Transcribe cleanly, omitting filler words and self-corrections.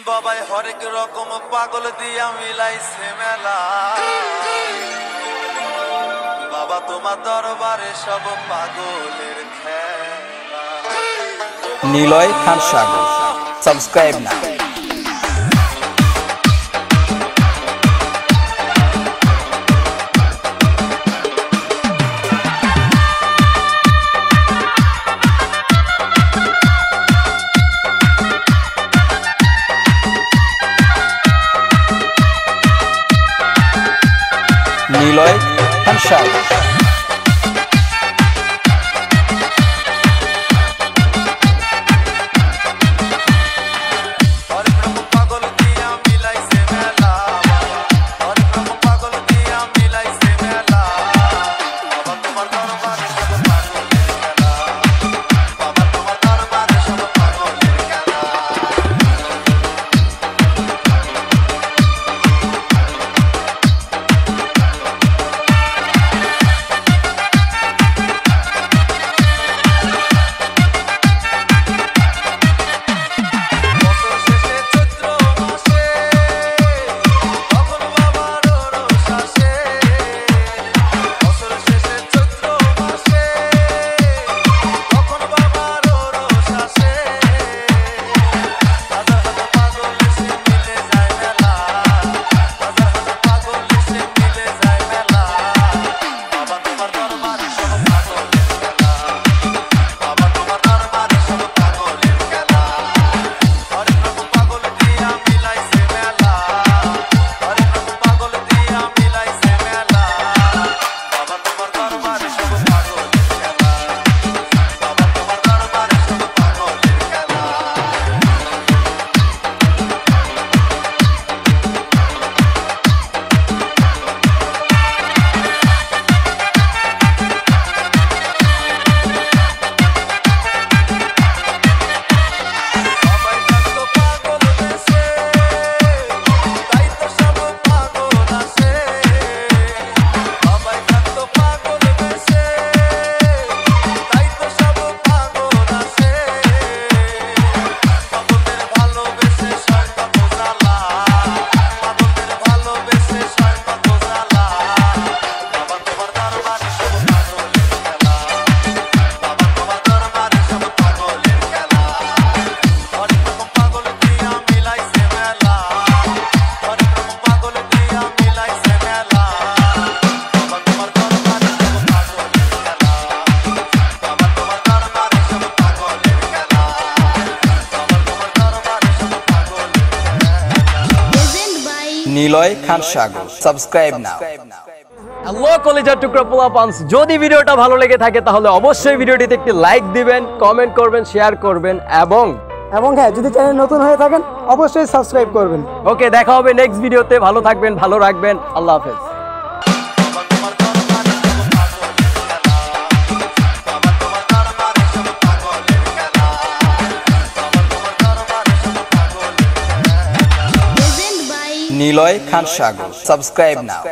বাবাই হরেক রকম পাগল দিয়া মিলাইছে মেলা। বাবা তোমার দরবারে সব পাগলের খেলা। নিলয় খান সাগর, সাবস্ক্রাইব না। নিলয় খান সাগর। নিলয় খান সাগর, সাবস্ক্রাইব নাও। হ্যালো কলেজের টুকরা পোলাপান্স, যদি ভিডিওটা ভালো লেগে থাকে তাহলে অবশ্যই ভিডিওটিতে একটি লাইক দিবেন, কমেন্ট করবেন, শেয়ার করবেন এবং হ্যাঁ, যদি চ্যানেল নতুন হয়ে থাকেন অবশ্যই সাবস্ক্রাইব করবেন। ওকে, দেখা হবে নেক্সট ভিডিওতে। ভালো থাকবেন, ভালো রাখবেন। আল্লাহ হাফেজ। নিলয় খান সাগর, সাবস্ক্রাইব নাও।